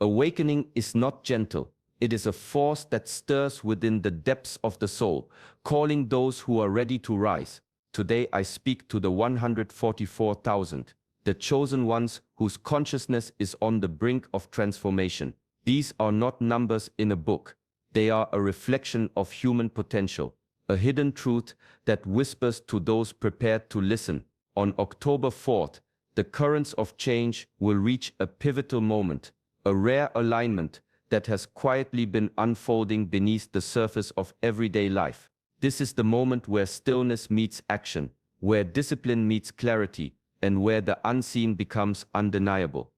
Awakening is not gentle. It is a force that stirs within the depths of the soul, calling those who are ready to rise. Today I speak to the 144,000, the chosen ones whose consciousness is on the brink of transformation. These are not numbers in a book. They are a reflection of human potential, a hidden truth that whispers to those prepared to listen. On October 4th, the currents of change will reach a pivotal moment, a rare alignment that has quietly been unfolding beneath the surface of everyday life. This is the moment where stillness meets action, where discipline meets clarity, and where the unseen becomes undeniable.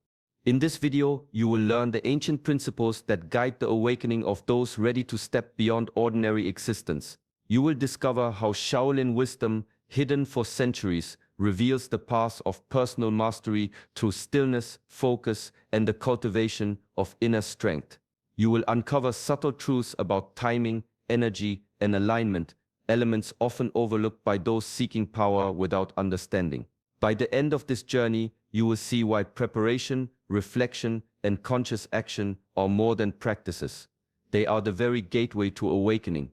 In this video, you will learn the ancient principles that guide the awakening of those ready to step beyond ordinary existence. You will discover how Shaolin wisdom, hidden for centuries, reveals the path of personal mastery through stillness, focus, and the cultivation of inner strength. You will uncover subtle truths about timing, energy, and alignment, elements often overlooked by those seeking power without understanding. By the end of this journey, you will see why preparation, reflection, and conscious action are more than practices. They are the very gateway to awakening.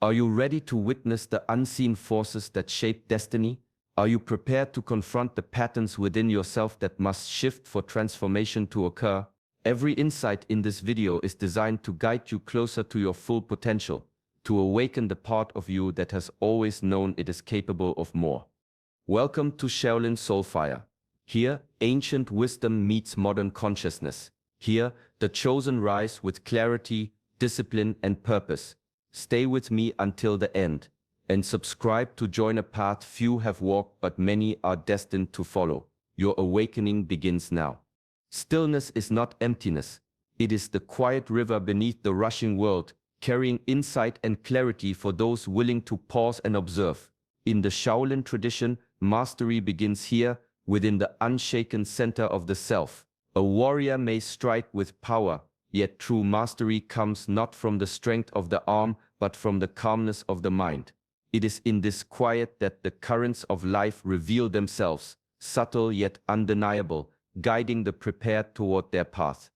Are you ready to witness the unseen forces that shape destiny? Are you prepared to confront the patterns within yourself that must shift for transformation to occur? Every insight in this video is designed to guide you closer to your full potential, to awaken the part of you that has always known it is capable of more. Welcome to Shaolin Soulfire. Here, ancient wisdom meets modern consciousness. Here, the chosen rise with clarity, discipline, and purpose. Stay with me until the end, and subscribe to join a path few have walked but many are destined to follow. Your awakening begins now. Stillness is not emptiness. It is the quiet river beneath the rushing world, carrying insight and clarity for those willing to pause and observe. In the Shaolin tradition, mastery begins here, within the unshaken center of the self. A warrior may strike with power, yet true mastery comes not from the strength of the arm, but from the calmness of the mind. It is in this quiet that the currents of life reveal themselves, subtle yet undeniable, guiding the prepared toward their path.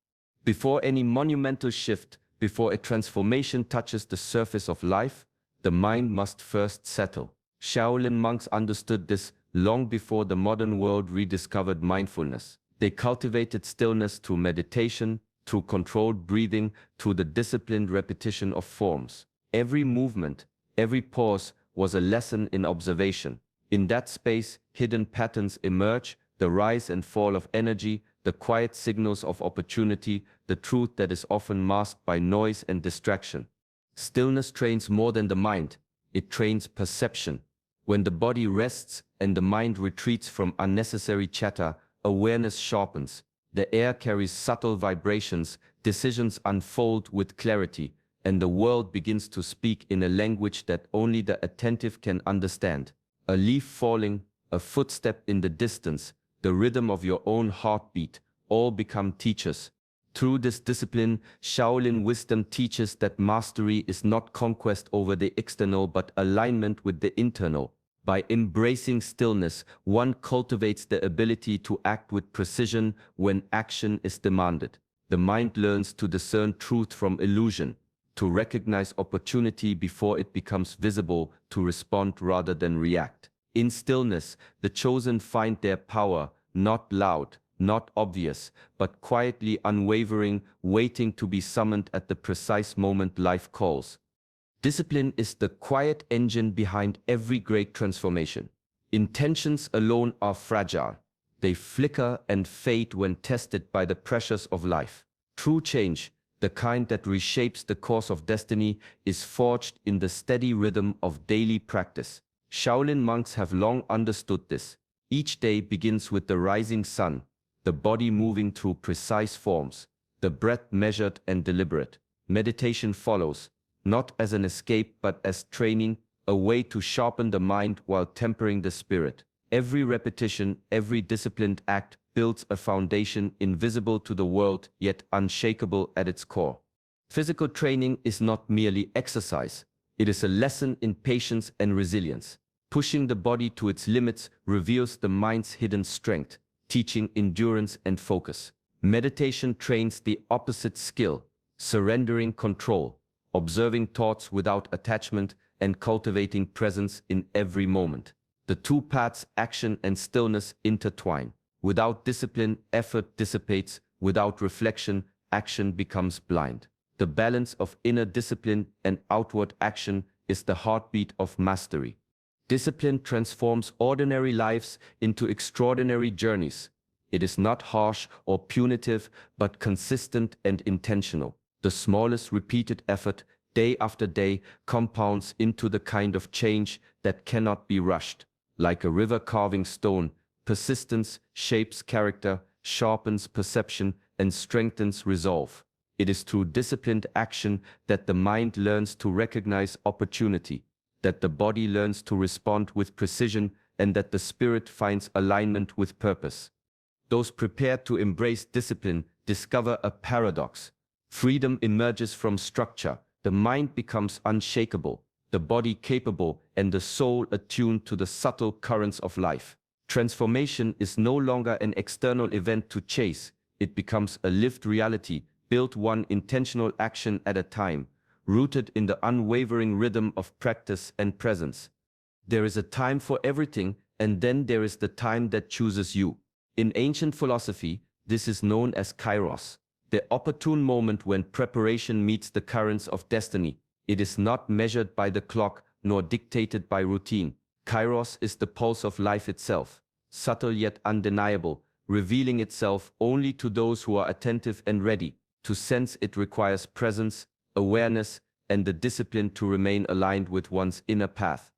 Before any monumental shift, before a transformation touches the surface of life, the mind must first settle. Shaolin monks understood this long before the modern world rediscovered mindfulness. They cultivated stillness through meditation, through controlled breathing, through the disciplined repetition of forms. Every movement, every pause was a lesson in observation. In that space, hidden patterns emerge, the rise and fall of energy, the quiet signals of opportunity, the truth that is often masked by noise and distraction. Stillness trains more than the mind, it trains perception. When the body rests and the mind retreats from unnecessary chatter, awareness sharpens. The air carries subtle vibrations, decisions unfold with clarity, and the world begins to speak in a language that only the attentive can understand. A leaf falling, a footstep in the distance, the rhythm of your own heartbeat, all become teachers. Through this discipline, Shaolin wisdom teaches that mastery is not conquest over the external but alignment with the internal. By embracing stillness, one cultivates the ability to act with precision when action is demanded. The mind learns to discern truth from illusion, to recognize opportunity before it becomes visible, to respond rather than react. In stillness, the chosen find their power, not loud, not obvious, but quietly unwavering, waiting to be summoned at the precise moment life calls. Discipline is the quiet engine behind every great transformation. Intentions alone are fragile. They flicker and fade when tested by the pressures of life. True change, the kind that reshapes the course of destiny, is forged in the steady rhythm of daily practice. Shaolin monks have long understood this. Each day begins with the rising sun, the body moving through precise forms, the breath measured and deliberate. Meditation follows, not as an escape but as training, a way to sharpen the mind while tempering the spirit. Every repetition, every disciplined act builds a foundation invisible to the world yet unshakable at its core. Physical training is not merely exercise, it is a lesson in patience and resilience. Pushing the body to its limits reveals the mind's hidden strength, teaching endurance and focus. Meditation trains the opposite skill, surrendering control, observing thoughts without attachment, and cultivating presence in every moment. The two paths, action and stillness, intertwine. Without discipline, effort dissipates. Without reflection, action becomes blind. The balance of inner discipline and outward action is the heartbeat of mastery. Discipline transforms ordinary lives into extraordinary journeys. It is not harsh or punitive, but consistent and intentional. The smallest repeated effort, day after day, compounds into the kind of change that cannot be rushed. Like a river carving stone, persistence shapes character, sharpens perception, and strengthens resolve. It is through disciplined action that the mind learns to recognize opportunity, that the body learns to respond with precision, and that the spirit finds alignment with purpose. Those prepared to embrace discipline discover a paradox. Freedom emerges from structure. The mind becomes unshakable, the body capable, and the soul attuned to the subtle currents of life. Transformation is no longer an external event to chase. It becomes a lived reality, built one intentional action at a time, rooted in the unwavering rhythm of practice and presence. There is a time for everything, and then there is the time that chooses you. In ancient philosophy, this is known as kairos, the opportune moment when preparation meets the currents of destiny. It is not measured by the clock, nor dictated by routine. Kairos is the pulse of life itself, subtle yet undeniable, revealing itself only to those who are attentive and ready. To sense it requires presence, awareness, and the discipline to remain aligned with one's inner path.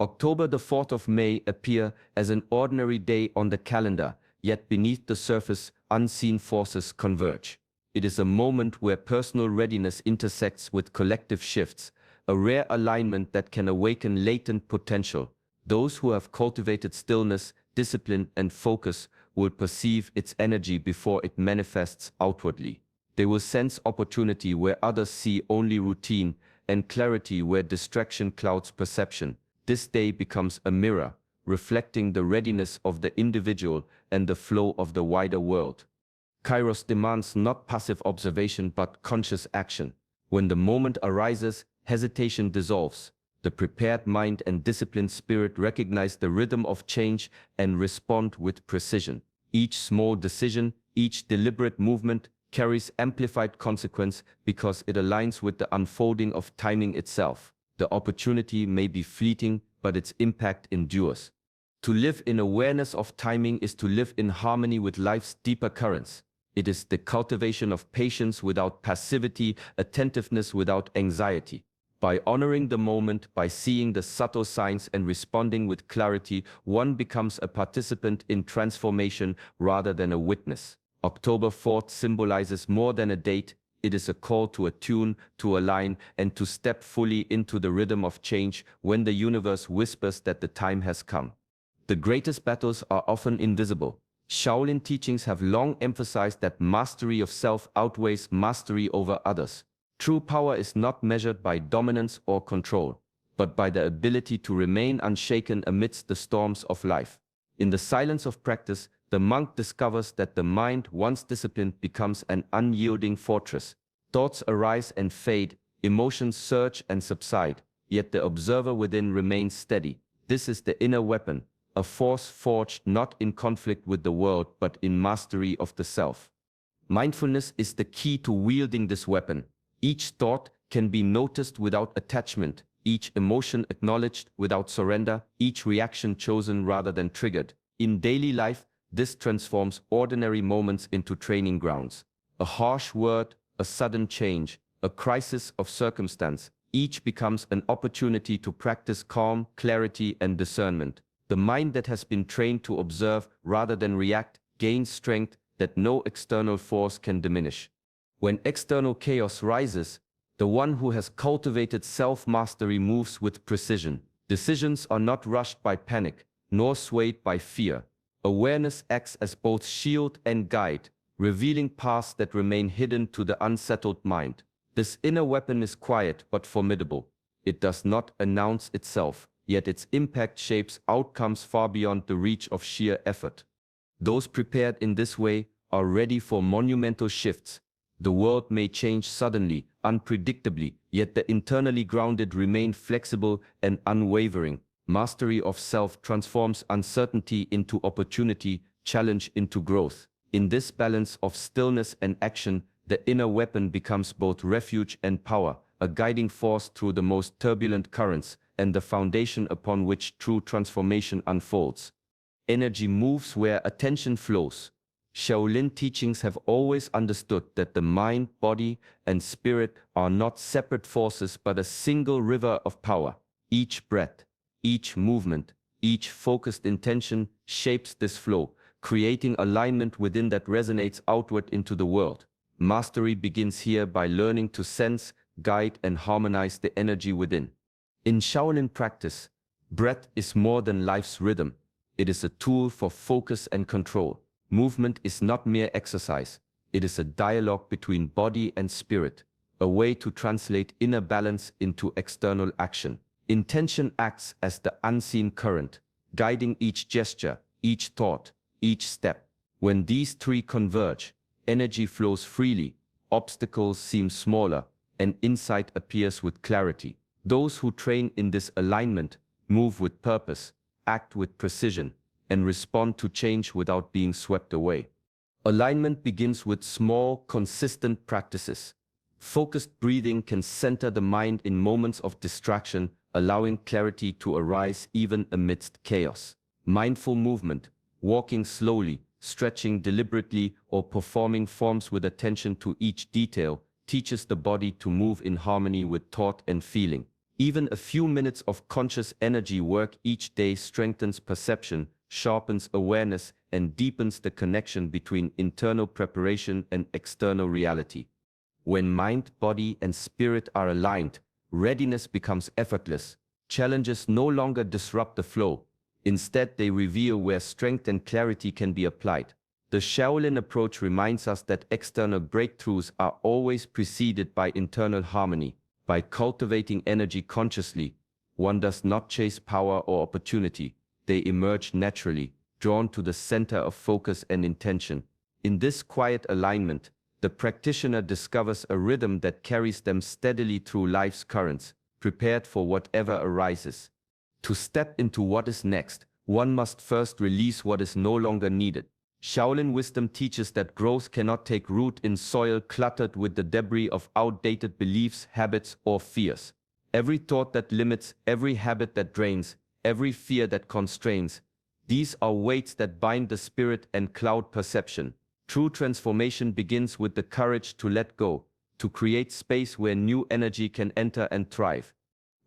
October the 4th of May appear as an ordinary day on the calendar, yet beneath the surface, unseen forces converge. It is a moment where personal readiness intersects with collective shifts, a rare alignment that can awaken latent potential. Those who have cultivated stillness, discipline, and focus will perceive its energy before it manifests outwardly. They will sense opportunity where others see only routine, and clarity where distraction clouds perception. This day becomes a mirror, reflecting the readiness of the individual and the flow of the wider world. Kairos demands not passive observation but conscious action. When the moment arises, hesitation dissolves. The prepared mind and disciplined spirit recognize the rhythm of change and respond with precision. Each small decision, each deliberate movement, carries amplified consequence because it aligns with the unfolding of timing itself. The opportunity may be fleeting, but its impact endures. To live in awareness of timing is to live in harmony with life's deeper currents. It is the cultivation of patience without passivity, attentiveness without anxiety. By honoring the moment, by seeing the subtle signs and responding with clarity, one becomes a participant in transformation rather than a witness. October 4th symbolizes more than a date. It is a call to attune, to align, and to step fully into the rhythm of change when the universe whispers that the time has come. The greatest battles are often invisible. Shaolin teachings have long emphasized that mastery of self outweighs mastery over others. True power is not measured by dominance or control, but by the ability to remain unshaken amidst the storms of life. In the silence of practice, the monk discovers that the mind, once disciplined, becomes an unyielding fortress. Thoughts arise and fade, emotions surge and subside, yet the observer within remains steady. This is the inner weapon, a force forged not in conflict with the world but in mastery of the self. Mindfulness is the key to wielding this weapon. Each thought can be noticed without attachment, each emotion acknowledged without surrender, each reaction chosen rather than triggered. In daily life, this transforms ordinary moments into training grounds. A harsh word, a sudden change, a crisis of circumstance, each becomes an opportunity to practice calm, clarity, and discernment. The mind that has been trained to observe rather than react gains strength that no external force can diminish. When external chaos rises, the one who has cultivated self-mastery moves with precision. Decisions are not rushed by panic, nor swayed by fear. Awareness acts as both shield and guide, revealing paths that remain hidden to the unsettled mind. This inner weapon is quiet but formidable. It does not announce itself, yet its impact shapes outcomes far beyond the reach of sheer effort. Those prepared in this way are ready for monumental shifts. The world may change suddenly, unpredictably, yet the internally grounded remain flexible and unwavering. Mastery of self transforms uncertainty into opportunity, challenge into growth. In this balance of stillness and action, the inner weapon becomes both refuge and power, a guiding force through the most turbulent currents, and the foundation upon which true transformation unfolds. Energy moves where attention flows. Shaolin teachings have always understood that the mind, body, and spirit are not separate forces but a single river of power. Each breath, each movement, each focused intention shapes this flow, creating alignment within that resonates outward into the world. Mastery begins here by learning to sense, guide, and harmonize the energy within. In Shaolin practice, breath is more than life's rhythm. It is a tool for focus and control. Movement is not mere exercise. It is a dialogue between body and spirit, a way to translate inner balance into external action. Intention acts as the unseen current, guiding each gesture, each thought, each step. When these three converge, energy flows freely, obstacles seem smaller, and insight appears with clarity. Those who train in this alignment move with purpose, act with precision, and respond to change without being swept away. Alignment begins with small, consistent practices. Focused breathing can center the mind in moments of distraction, allowing clarity to arise even amidst chaos. Mindful movement, walking slowly, stretching deliberately, or performing forms with attention to each detail, teaches the body to move in harmony with thought and feeling. Even a few minutes of conscious energy work each day strengthens perception, sharpens awareness, and deepens the connection between internal preparation and external reality. When mind, body, and spirit are aligned, readiness becomes effortless. Challenges no longer disrupt the flow. Instead, they reveal where strength and clarity can be applied. The Shaolin approach reminds us that external breakthroughs are always preceded by internal harmony. By cultivating energy consciously, one does not chase power or opportunity. They emerge naturally, drawn to the center of focus and intention. In this quiet alignment, the practitioner discovers a rhythm that carries them steadily through life's currents, prepared for whatever arises. To step into what is next, one must first release what is no longer needed. Shaolin wisdom teaches that growth cannot take root in soil cluttered with the debris of outdated beliefs, habits, or fears. Every thought that limits, every habit that drains, every fear that constrains, these are weights that bind the spirit and cloud perception. True transformation begins with the courage to let go, to create space where new energy can enter and thrive.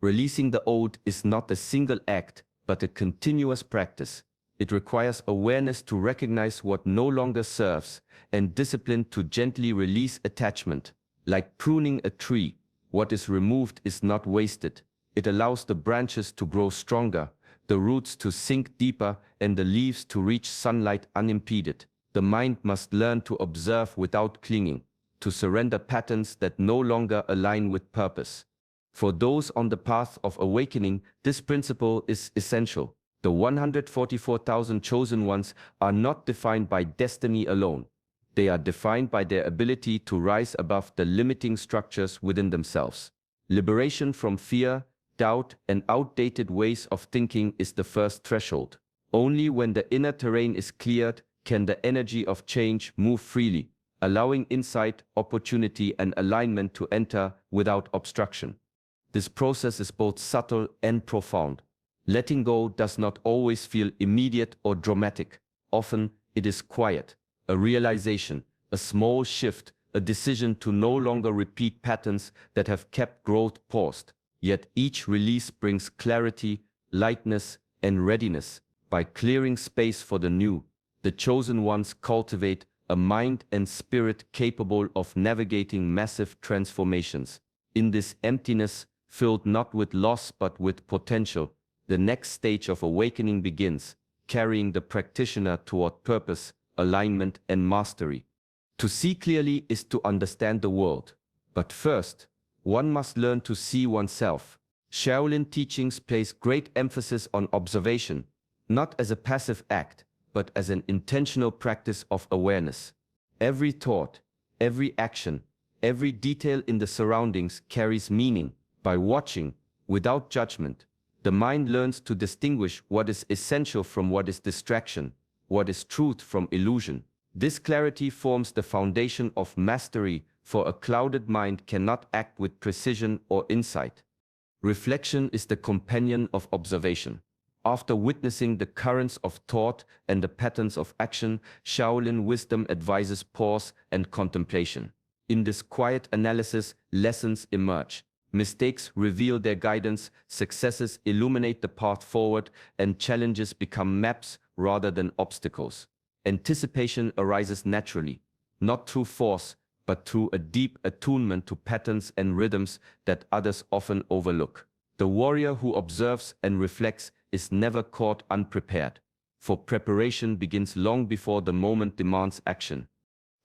Releasing the old is not a single act, but a continuous practice. It requires awareness to recognize what no longer serves, and discipline to gently release attachment. Like pruning a tree, what is removed is not wasted. It allows the branches to grow stronger, the roots to sink deeper, and the leaves to reach sunlight unimpeded. The mind must learn to observe without clinging, to surrender patterns that no longer align with purpose. For those on the path of awakening, this principle is essential. The 144,000 chosen ones are not defined by destiny alone. They are defined by their ability to rise above the limiting structures within themselves. Liberation from fear, doubt, and outdated ways of thinking is the first threshold. Only when the inner terrain is cleared can the energy of change move freely, allowing insight, opportunity, and alignment to enter without obstruction. This process is both subtle and profound. Letting go does not always feel immediate or dramatic. Often, it is quiet, a realization, a small shift, a decision to no longer repeat patterns that have kept growth paused. Yet each release brings clarity, lightness, and readiness. By clearing space for the new, the chosen ones cultivate a mind and spirit capable of navigating massive transformations. In this emptiness, filled not with loss but with potential, the next stage of awakening begins, carrying the practitioner toward purpose, alignment, and mastery. To see clearly is to understand the world. But first, one must learn to see oneself. Shaolin teachings place great emphasis on observation, not as a passive act, but as an intentional practice of awareness. Every thought, every action, every detail in the surroundings carries meaning. By watching, without judgment, the mind learns to distinguish what is essential from what is distraction, what is truth from illusion. This clarity forms the foundation of mastery, for a clouded mind cannot act with precision or insight. Reflection is the companion of observation. After witnessing the currents of thought and the patterns of action, Shaolin wisdom advises pause and contemplation. In this quiet analysis, lessons emerge. Mistakes reveal their guidance, successes illuminate the path forward, and challenges become maps rather than obstacles. Anticipation arises naturally, not through force, but through a deep attunement to patterns and rhythms that others often overlook. The warrior who observes and reflects is never caught unprepared, for preparation begins long before the moment demands action.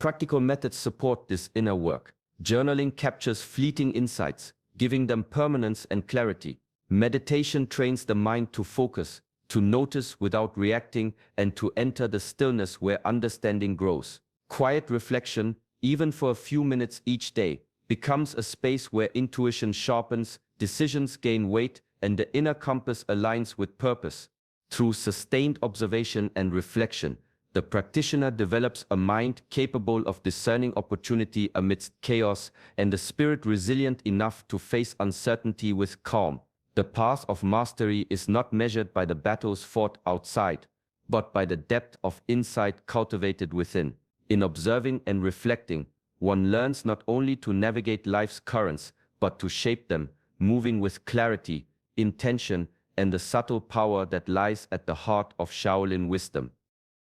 Practical methods support this inner work. Journaling captures fleeting insights, giving them permanence and clarity. Meditation trains the mind to focus, to notice without reacting, and to enter the stillness where understanding grows. Quiet reflection, even for a few minutes each day, becomes a space where intuition sharpens, decisions gain weight, and the inner compass aligns with purpose. Through sustained observation and reflection, the practitioner develops a mind capable of discerning opportunity amidst chaos and a spirit resilient enough to face uncertainty with calm. The path of mastery is not measured by the battles fought outside, but by the depth of insight cultivated within. In observing and reflecting, one learns not only to navigate life's currents, but to shape them, moving with clarity, intention, and the subtle power that lies at the heart of Shaolin wisdom.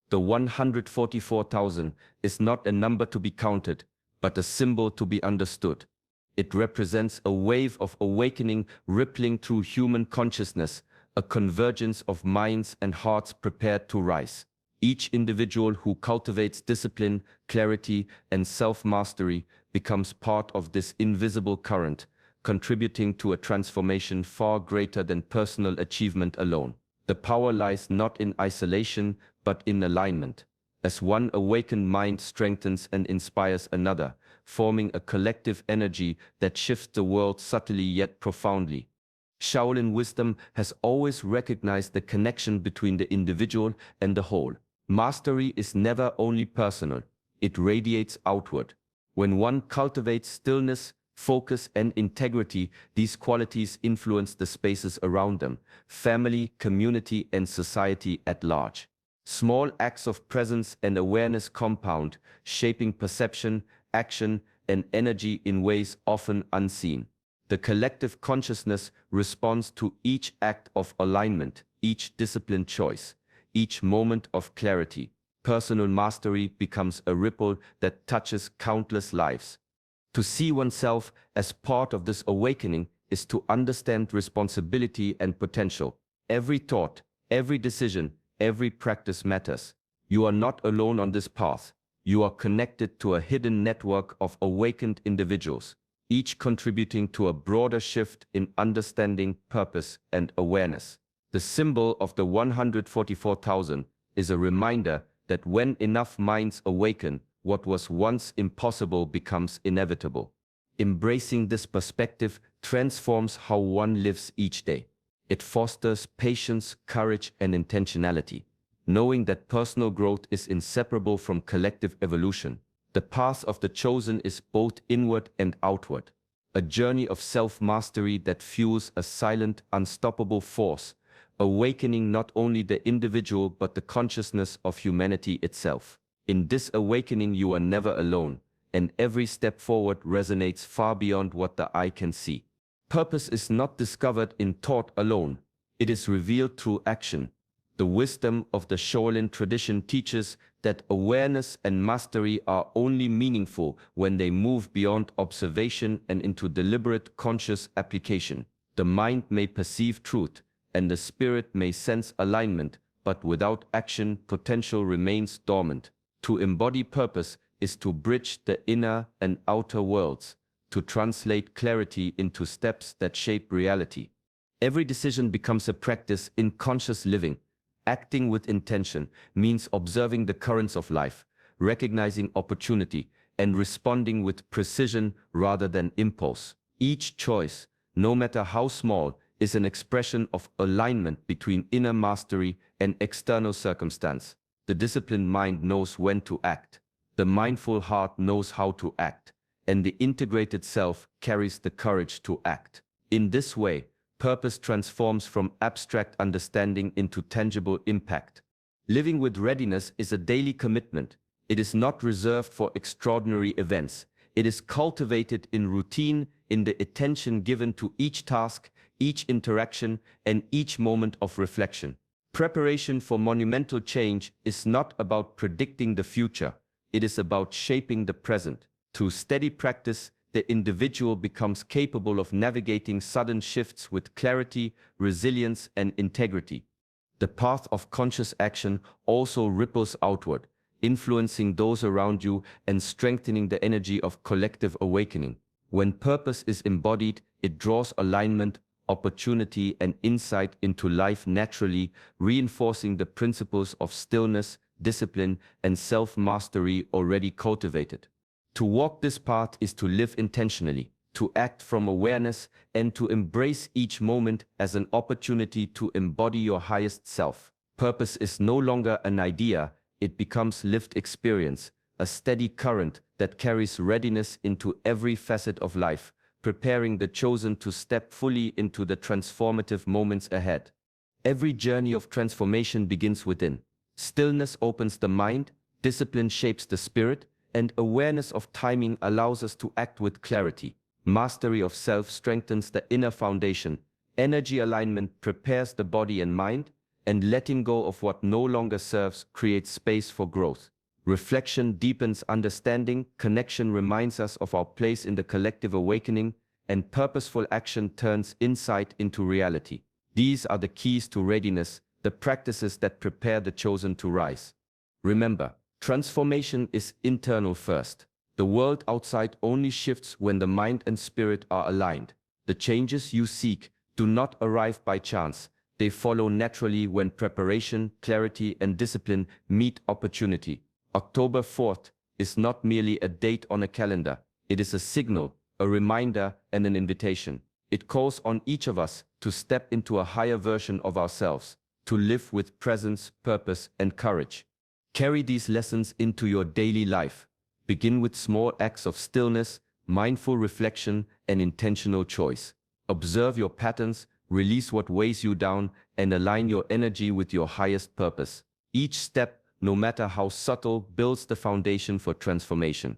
The 144,000 is not a number to be counted, but a symbol to be understood. It represents a wave of awakening rippling through human consciousness, a convergence of minds and hearts prepared to rise. Each individual who cultivates discipline, clarity, and self-mastery becomes part of this invisible current, contributing to a transformation far greater than personal achievement alone. The power lies not in isolation, but in alignment. As one awakened mind strengthens and inspires another, forming a collective energy that shifts the world subtly yet profoundly. Shaolin wisdom has always recognized the connection between the individual and the whole. Mastery is never only personal, it radiates outward. When one cultivates stillness, focus, and integrity, these qualities influence the spaces around them, family, community, and society at large. Small acts of presence and awareness compound, shaping perception, action, and energy in ways often unseen. The collective consciousness responds to each act of alignment, each disciplined choice, each moment of clarity. Personal mastery becomes a ripple that touches countless lives. To see oneself as part of this awakening is to understand responsibility and potential. Every thought, every decision, every practice matters. You are not alone on this path. You are connected to a hidden network of awakened individuals, each contributing to a broader shift in understanding, purpose, and awareness. The symbol of the 144,000 is a reminder that when enough minds awaken, what was once impossible becomes inevitable. Embracing this perspective transforms how one lives each day. It fosters patience, courage, and intentionality. Knowing that personal growth is inseparable from collective evolution, the path of the chosen is both inward and outward, a journey of self-mastery that fuels a silent, unstoppable force, awakening not only the individual but the consciousness of humanity itself. In this awakening you are never alone, and every step forward resonates far beyond what the eye can see. Purpose is not discovered in thought alone, it is revealed through action. The wisdom of the Shaolin tradition teaches that awareness and mastery are only meaningful when they move beyond observation and into deliberate, conscious application. The mind may perceive truth, and the spirit may sense alignment, but without action, potential remains dormant. To embody purpose is to bridge the inner and outer worlds, to translate clarity into steps that shape reality. Every decision becomes a practice in conscious living. Acting with intention means observing the currents of life, recognizing opportunity, and responding with precision rather than impulse. Each choice, no matter how small, is an expression of alignment between inner mastery and external circumstance. The disciplined mind knows when to act. The mindful heart knows how to act. And the integrated self carries the courage to act. In this way, purpose transforms from abstract understanding into tangible impact. Living with readiness is a daily commitment. It is not reserved for extraordinary events. It is cultivated in routine, in the attention given to each task, each interaction, and each moment of reflection. Preparation for monumental change is not about predicting the future. It is about shaping the present. Through steady practice, the individual becomes capable of navigating sudden shifts with clarity, resilience, and integrity. The path of conscious action also ripples outward, influencing those around you and strengthening the energy of collective awakening. When purpose is embodied, it draws alignment, opportunity, and insight into life naturally, reinforcing the principles of stillness, discipline, and self-mastery already cultivated. To walk this path is to live intentionally, to act from awareness, and to embrace each moment as an opportunity to embody your highest self. Purpose is no longer an idea, it becomes lived experience, a steady current that carries readiness into every facet of life, preparing the chosen to step fully into the transformative moments ahead. Every journey of transformation begins within. Stillness opens the mind, discipline shapes the spirit, and awareness of timing allows us to act with clarity. Mastery of self strengthens the inner foundation. Energy alignment prepares the body and mind, and letting go of what no longer serves creates space for growth. Reflection deepens understanding, connection reminds us of our place in the collective awakening, and purposeful action turns insight into reality. These are the keys to readiness, the practices that prepare the chosen to rise. Remember, transformation is internal first. The world outside only shifts when the mind and spirit are aligned. The changes you seek do not arrive by chance. They follow naturally when preparation, clarity, and discipline meet opportunity. October 4th is not merely a date on a calendar. It is a signal, a reminder, and an invitation. It calls on each of us to step into a higher version of ourselves, to live with presence, purpose, and courage. Carry these lessons into your daily life. Begin with small acts of stillness, mindful reflection, and intentional choice. Observe your patterns, release what weighs you down, and align your energy with your highest purpose. Each step, no matter how subtle, builds the foundation for transformation.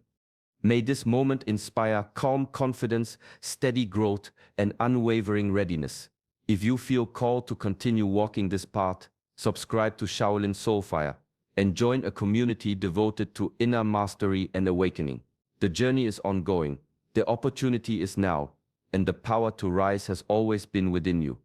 May this moment inspire calm confidence, steady growth, and unwavering readiness. If you feel called to continue walking this path, subscribe to Shaolin Soulfire and join a community devoted to inner mastery and awakening. The journey is ongoing, the opportunity is now, and the power to rise has always been within you.